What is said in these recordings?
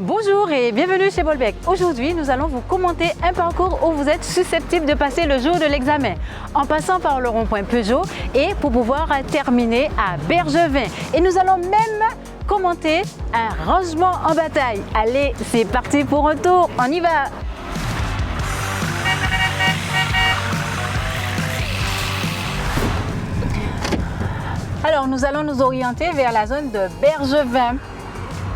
Bonjour et bienvenue chez Bolbec. Aujourd'hui, nous allons vous commenter un parcours où vous êtes susceptible de passer le jour de l'examen, en passant par le rond-point Peugeot et pour pouvoir terminer à Bergevin. Et nous allons même commenter un rangement en bataille. Allez, c'est parti pour un tour, on y va! Alors, nous allons nous orienter vers la zone de Bergevin.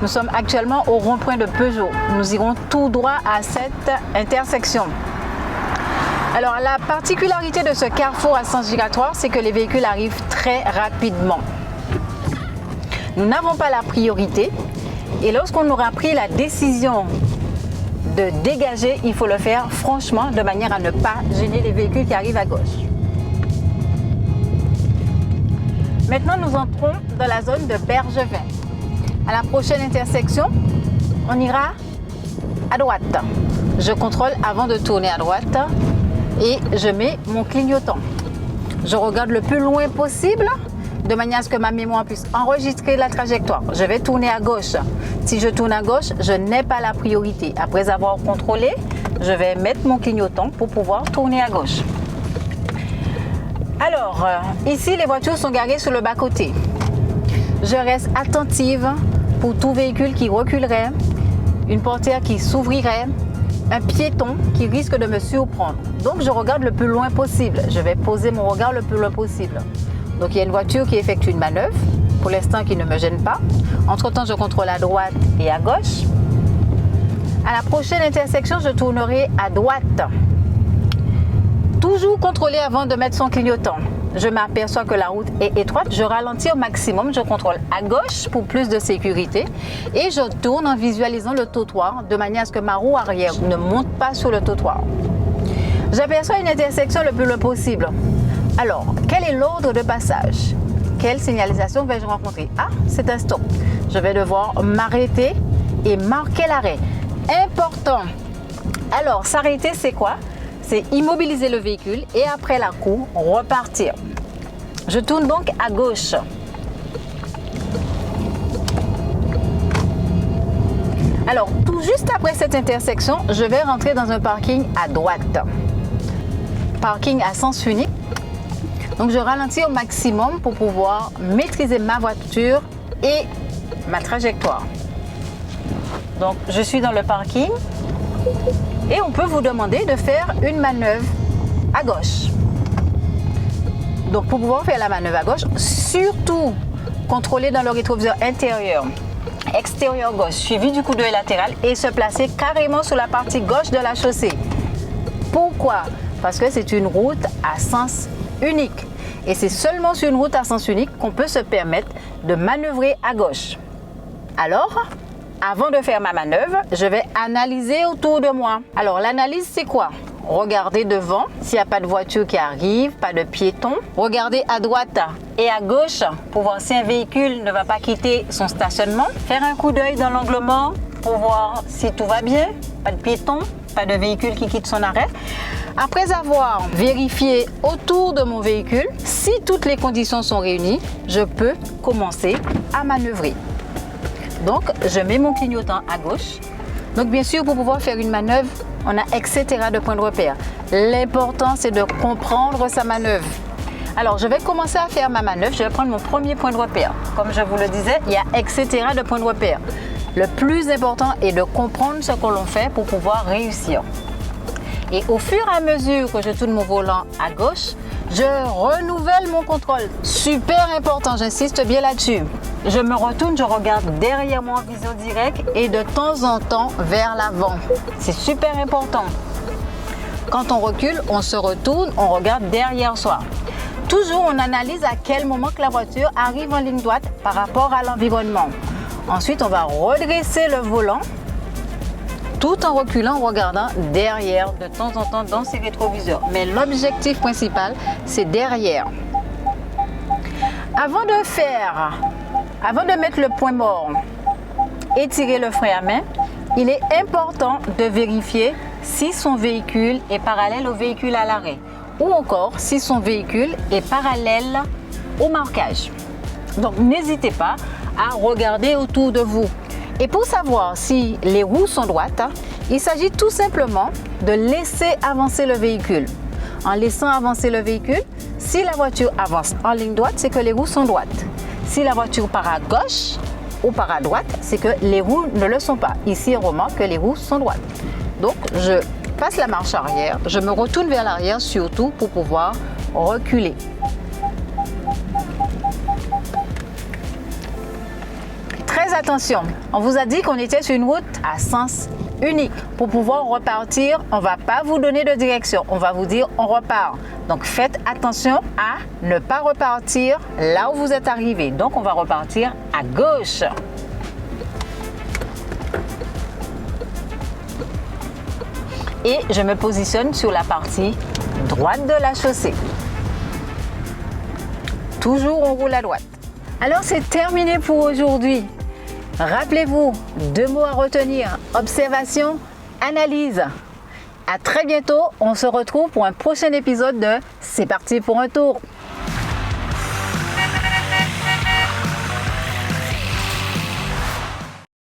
Nous sommes actuellement au rond-point de Peugeot. Nous irons tout droit à cette intersection. Alors, la particularité de ce carrefour à sens giratoire, c'est que les véhicules arrivent très rapidement. Nous n'avons pas la priorité et lorsqu'on aura pris la décision de dégager, il faut le faire franchement de manière à ne pas gêner les véhicules qui arrivent à gauche. Maintenant, nous entrons dans la zone de Bergevin. À la prochaine intersection, on ira à droite. Je contrôle avant de tourner à droite et je mets mon clignotant. Je regarde le plus loin possible de manière à ce que ma mémoire puisse enregistrer la trajectoire. Je vais tourner à gauche. Si je tourne à gauche, je n'ai pas la priorité. Après avoir contrôlé, je vais mettre mon clignotant pour pouvoir tourner à gauche. Alors, ici, les voitures sont garées sur le bas-côté. Je reste attentive pour tout véhicule qui reculerait, une portière qui s'ouvrirait, un piéton qui risque de me surprendre. Donc, je regarde le plus loin possible. Je vais poser mon regard le plus loin possible. Donc, il y a une voiture qui effectue une manœuvre, pour l'instant qui ne me gêne pas. Entre-temps, je contrôle à droite et à gauche. À la prochaine intersection, je tournerai à droite. Toujours contrôler avant de mettre son clignotant. Je m'aperçois que la route est étroite, je ralentis au maximum, je contrôle à gauche pour plus de sécurité et je tourne en visualisant le trottoir de manière à ce que ma roue arrière ne monte pas sur le trottoir. J'aperçois une intersection le plus loin possible. Alors, quel est l'ordre de passage? Quelle signalisation vais-je rencontrer? Ah, c'est un stop. Je vais devoir m'arrêter et marquer l'arrêt. Important. Alors, s'arrêter, c'est quoi? C'est immobiliser le véhicule et après la cour, repartir. Je tourne donc à gauche. Alors, tout juste après cette intersection, je vais rentrer dans un parking à droite. Parking à sens unique. Donc, je ralentis au maximum pour pouvoir maîtriser ma voiture et ma trajectoire. Donc, je suis dans le parking. Et on peut vous demander de faire une manœuvre à gauche. Donc pour pouvoir faire la manœuvre à gauche, surtout contrôler dans le rétroviseur intérieur, extérieur gauche, suivi du coup d'œil latéral et se placer carrément sur la partie gauche de la chaussée. Pourquoi? Parce que c'est une route à sens unique. Et c'est seulement sur une route à sens unique qu'on peut se permettre de manœuvrer à gauche. Alors, avant de faire ma manœuvre, je vais analyser autour de moi. Alors, l'analyse, c'est quoi? Regarder devant, s'il n'y a pas de voiture qui arrive, pas de piéton. Regarder à droite et à gauche pour voir si un véhicule ne va pas quitter son stationnement. Faire un coup d'œil dans l'angle mort pour voir si tout va bien. Pas de piéton, pas de véhicule qui quitte son arrêt. Après avoir vérifié autour de mon véhicule, si toutes les conditions sont réunies, je peux commencer à manœuvrer. Donc, je mets mon clignotant à gauche. Donc, bien sûr, pour pouvoir faire une manœuvre, on a etc. de points de repère. L'important, c'est de comprendre sa manœuvre. Alors, je vais commencer à faire ma manœuvre. Je vais prendre mon premier point de repère. Comme je vous le disais, il y a etc. de points de repère. Le plus important est de comprendre ce que l'on fait pour pouvoir réussir. Et au fur et à mesure que je tourne mon volant à gauche, je renouvelle mon contrôle. Super important, j'insiste bien là-dessus. Je me retourne, je regarde derrière moi en vision directe et de temps en temps vers l'avant. C'est super important. Quand on recule, on se retourne, on regarde derrière soi. Toujours, on analyse à quel moment que la voiture arrive en ligne droite par rapport à l'environnement. Ensuite, on va redresser le volant tout en reculant, en regardant derrière de temps en temps dans ses rétroviseurs. Mais l'objectif principal, c'est derrière. Avant de mettre le point mort et tirer le frein à main, il est important de vérifier si son véhicule est parallèle au véhicule à l'arrêt ou encore si son véhicule est parallèle au marquage. Donc n'hésitez pas à regarder autour de vous. Et pour savoir si les roues sont droites, il s'agit tout simplement de laisser avancer le véhicule. En laissant avancer le véhicule, si la voiture avance en ligne droite, c'est que les roues sont droites. Si la voiture part à gauche ou part à droite, c'est que les roues ne le sont pas. Ici, on remarque que les roues sont droites. Donc, je passe la marche arrière, je me retourne vers l'arrière surtout pour pouvoir reculer. Très attention, on vous a dit qu'on était sur une route à sens unique. Pour pouvoir repartir, on ne va pas vous donner de direction, on va vous dire on repart. Donc faites attention à ne pas repartir là où vous êtes arrivé. Donc on va repartir à gauche. Et je me positionne sur la partie droite de la chaussée. Toujours on roule à droite. Alors c'est terminé pour aujourd'hui. Rappelez-vous, 2 mots à retenir, observation, analyse. À très bientôt, on se retrouve pour un prochain épisode de C'est parti pour un tour.